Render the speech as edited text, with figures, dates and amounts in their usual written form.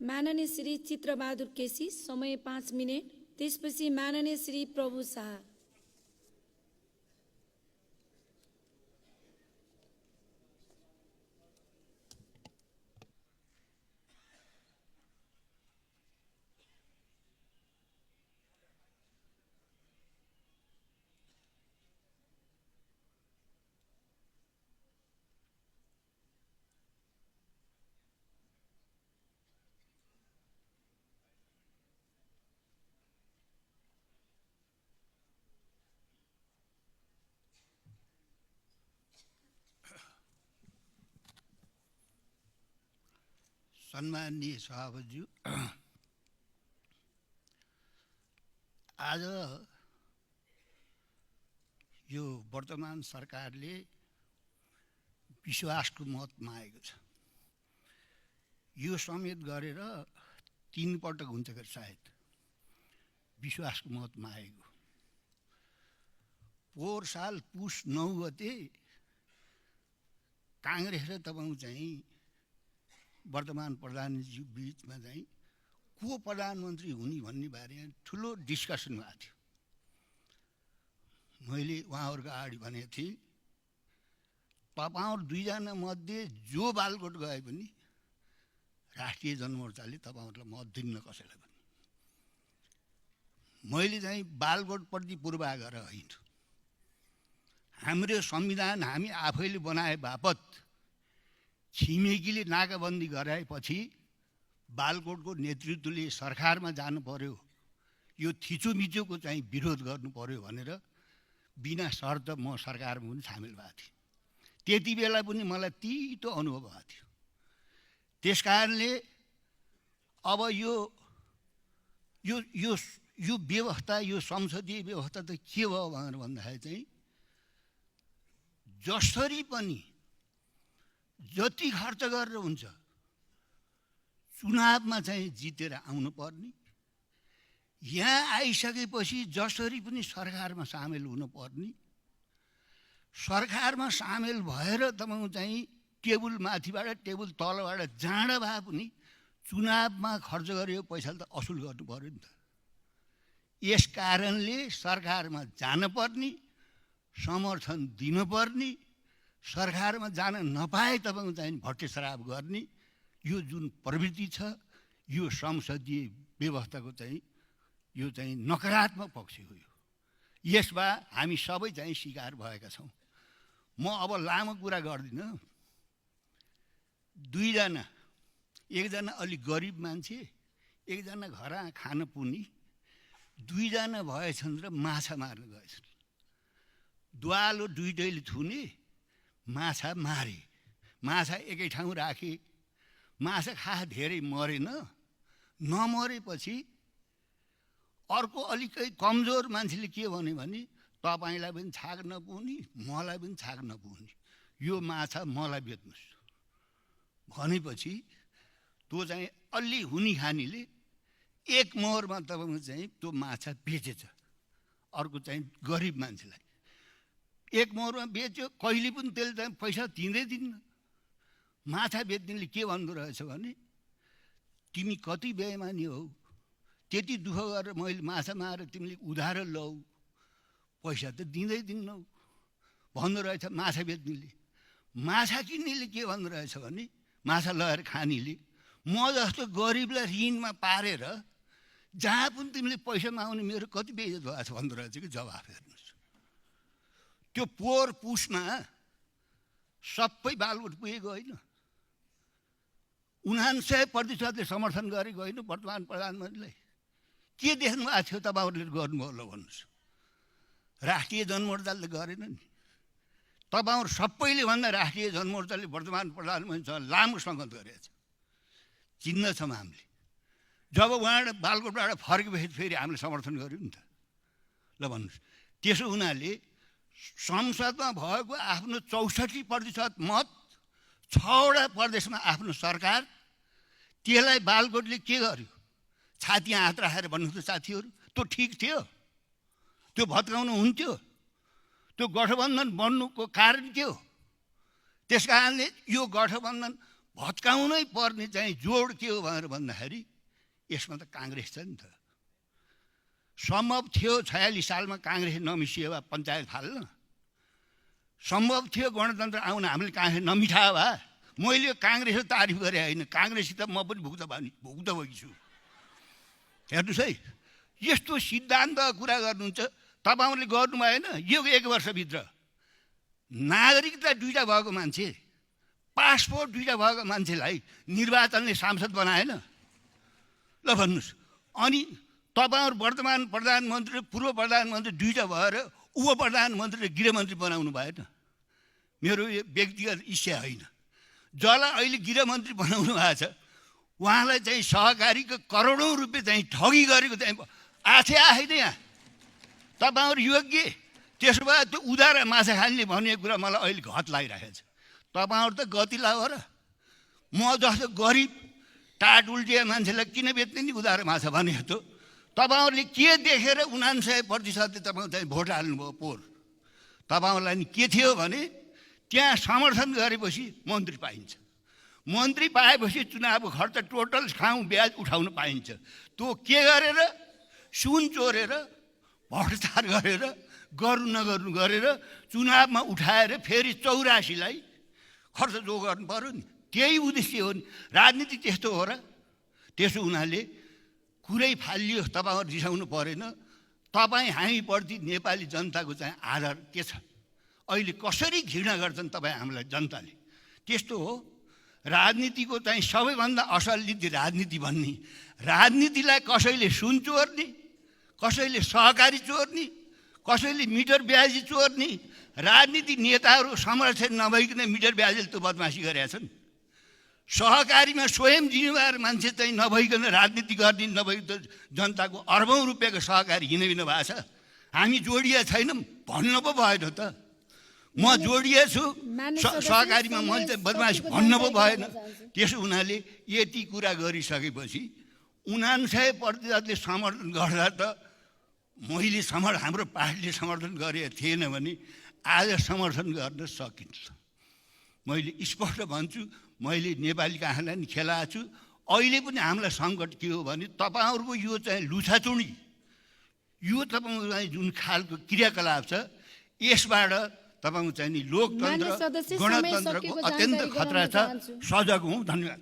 माननीय श्री चित्रबहादुर केसी, समय 5 मिनेट। त्यसपछि माननीय श्री प्रभु शाह। सम्माननीय सभापतिज्यू, आज यो वर्तमान सरकारले विश्वासको मत मागेको छ। यो समेत गरेर 3 पटक हुन्छ कि सायद विश्वासको मत मागेको। पोहोर साल पुस 9 गते काङ्ग्रेस र तपाईँ चाहिँ वर्तमान प्रधानमन्त्री बीचमा चाहिँ को प्रधानमन्त्री हुने भन्ने बारेमा ठुलो डिस्कसन भएको थियो। मैले उहाँहरूको अगाडि भनेको थिएँ, तपाईहरु दुईजना मध्ये जो बालकोट गए पनि राष्ट्रिय जनमोर्चाले तपाईहरुलाई मत दिन्न कसैलाई पनि। मैले चाहिँ बालकोटप्रति पूर्वाग्रह होइन, हाम्रो संविधान हामी आफैले बनाए बापत छिमेकीले नाकाबन्दी गराएपछि बालकोटको नेतृत्वले सरकारमा जानु पर्यो, यो थिचोमिचोको चाहिँ विरोध गर्नु पर्यो भनेर बिना शर्त म सरकारमा पनि सामेल भएको थिएँ। त्यति बेला पनि मलाई तीतो अनुभव भएको थियो। त्यसकारणले अब यो यो यो यो व्यवस्था, यो संसदीय व्यवस्था त के भयो भनेर भन्दाखेरि चाहिँ जसरी पनि जति खर्च गरेर हुन्छ चुनावमा चाहिँ जितेर आउनु पर्ने, यहाँ आइसकेपछि जसरी पनि सरकारमा सामेल हुनु पर्ने, सरकारमा सामेल भएर तपाईँ चाहिँ टेबुल माथिबाट टेबुल तलबाट जाँड भए पनि चुनावमा खर्च गरेको पैसाले त असुल गर्नु पर्यो नि त। यस कारणले सरकारमा जानुपर्ने, समर्थन दिनुपर्ने, सरकारमा जान नपाए तपाईँ चाहिँ भट्टेश्राप गर्ने यो जुन प्रवृत्ति छ, यो संसदीय व्यवस्थाको चाहिँ यो चाहिँ नकारात्मक पक्ष हो। यसमा हामी सबै चाहिँ शिकार भएका छौँ। म अब लामो कुरा गर्दिनँ। दुईजना, एकजना अलिक गरिब मान्छे, एकजना घरमा खान पुग्ने, दुईजना भएछन् र माछा मार्न गएछन्। द्वालो दुईटैले थुने, माछा मारे, माछा एकै ठाउँ राखे, माछा खा धेरै मरेन। नमरेपछि अर्को अलिकति कमजोर मान्छेले के भन्यो भने तपाईलाई पनि छाक नपुग्ने, मलाई पनि छाक नपुग्ने, यो माछा मलाई बेच्नुस् भनेपछि त्यो चाहिँ अलि हुने खानेले एक मोहरमा तपाईँ चाहिँ त्यो माछा बेचेछ अर्को चाहिँ गरिब मान्छेलाई। एक मोहरमा बेच्यो, कहिले पनि त्यसले चाहिँ पैसा दिँदै दिन्न। माछा बेच्नेले के भन्दो रहेछ भने तिमी कति बेइमानी हौ, त्यति दुःख गरेर मैले माछा मारेर तिमीले उधारो लौ, पैसा त दिँदै दिन्नौ भन्दो रहेछ माछा बेच्नेले। माछा किन्नेले के भन्दो रहेछ भने माछा लगेर खानेले म जस्तो गरिबलाई ऋणमा पारेर जहाँ पनि तिमीले पैसा माग्ने मेरो कति बेइज्जत भएको छ भन्दो रहेछ कि जवाफ हेर्नुहोस्। त्यो पोहोर पुसमा सबै बालकोट पुगेको होइन, 99% समर्थन गरेको होइन वर्तमान प्रधानमन्त्रीलाई। के देख्नु भएको थियो तपाईँहरूले गर्नुभयो होला भन्नुहोस्। राष्ट्रिय जनमोर्चाले त गरेन नि। तपाईँहरू सबैले भन्दा राष्ट्रिय जनमोर्चाले वर्तमान प्रधानमन्त्रीसँग लामो सङ्गत गरेको छ, चिन्नछौँ हामीले। जब उहाँबाट बालकोटबाट फर्केपछि फेरि हामीले समर्थन गऱ्यौँ नि त। ल भन्नुहोस्, त्यसो हुनाले संसदमा भएको आफ्नो 64% मत, 6वटा प्रदेशमा आफ्नो सरकार, त्यसलाई बालकोटले के गर्यो? छाती हात राखेर भन्नुहुन्छ साथीहरू, त्यो ठिक थियो? त्यो भत्काउनु हुन्थ्यो? त्यो गठबन्धन बन्नुको कारण के हो? त्यस कारणले यो गठबन्धन भत्काउनै पर्ने चाहिँ जोड के हो भनेर भन्दाखेरि यसमा त काङ्ग्रेस छ नि त। सम्भव थियो 46 सालमा काङ्ग्रेस नमिसिए भए पञ्चायत फाल्न, सम्भव थियो गणतन्त्र आउन हामीले काङ्ग्रेस नमिठाए भए। मैले काङ्ग्रेसको तारिफ गरे होइन, काङ्ग्रेससित म पनि भुक्त भइछु। हेर्नुहोस् है, यस्तो सिद्धान्तको कुरा गर्नुहुन्छ तपाईँहरूले गर्नु भएन। यो 1 वर्षभित्र नागरिकता 2टा भएको मान्छे, पासपोर्ट 2टा भएको मान्छेलाई निर्वाचनले सांसद बनाएन। ल भन्नुहोस्, अनि तपाईँहरू वर्तमान प्रधानमन्त्री र पूर्व प्रधानमन्त्री 2टा भएर उप प्रधानमन्त्री र गृहमन्त्री बनाउनु भएन। मेरो यो व्यक्तिगत इच्छा होइन। जसलाई अहिले गृहमन्त्री बनाउनु भएको छ उहाँलाई चाहिँ सहकारीको करोडौँ रुपियाँ चाहिँ ठगी गरेको चाहिँ आएन यहाँ। तपाईँहरू योग्य, त्यसो भए त्यो उधार माछा खाने भन्ने कुरा मलाई अहिले घत लागिरहेको छ। तपाईँहरू त गति लाग र, म जस्तो गरिब टाट उल्टिया मान्छेलाई किन बेच्ने नि उधार माछा भने त। तपाईँहरूले के देखेर 99% तपाईँ चाहिँ भोट हाल्नुभयो पोहोर। तपाईँहरूलाई नि के थियो भने त्यहाँ समर्थन गरेपछि मन्त्री पाइन्छ, मन्त्री पाएपछि चुनावको खर्च टोटल खाउँ ब्याज उठाउन पाइन्छ। त्यो के गरेर सुन चोरेर भ्रष्टाचार गरेर गर्नु नगर्नु गरेर चुनावमा उठाएर फेरि 84लाई खर्च जो गर्नु पर्यो नि, त्यही उद्देश्य हो नि। राजनीति त्यस्तो हो र। त्यसो हुनाले कुरै फालियो, तपाईँहरू रिसाउनु परेन। तपाईँ हामीप्रति नेपाली जनताको चाहिँ आधार के छ, अहिले कसरी घृणा गर्छन् तपाईँ हामीलाई जनताले, त्यस्तो हो। राजनीतिको चाहिँ सबैभन्दा असल नीति राजनीति भन्ने, राजनीतिलाई कसैले सुन चोर्ने, कसैले सहकारी चोर्ने, कसैले मिटर ब्याजी चोर्ने, राजनीति नेताहरू समर्थन नभइकन मिटर ब्याजले त्यो बदमासी गरेका छन्। सहकारीमा स्वयं जिम्मेवार मान्छे चाहिँ नभइकन राजनीति गर्ने, नभइकन जनताको अर्बौँ रुपियाँको सहकारी हिँड्नु भएको छ। हामी जोडिया छैनौँ भन्नु पो भएन त। म जोडिया छु सहकारीमा, मैले चाहिँ बदमासी भन्नु पो भएन। त्यसो हुनाले यति कुरा गरिसकेपछि 99%ले समर्थन गर्दा त मैले हाम्रो पार्टीले समर्थन गरेको थिएन भने आज समर्थन गर्न सकिन्छ। मैले स्पष्ट भन्छु, मैले नेपाली काँखालाई नि खेलाएको छु। अहिले पनि हामीलाई सङ्कट के हो भने तपाईँहरूको यो चाहिँ लुछाचुडी, यो तपाईँको चाहिँ जुन खालको क्रियाकलाप छ, यसबाट तपाईँको चाहिँ नि लोकतन्त्र गणतन्त्रको अत्यन्त खतरा छ। सजग हौँ। धन्यवाद।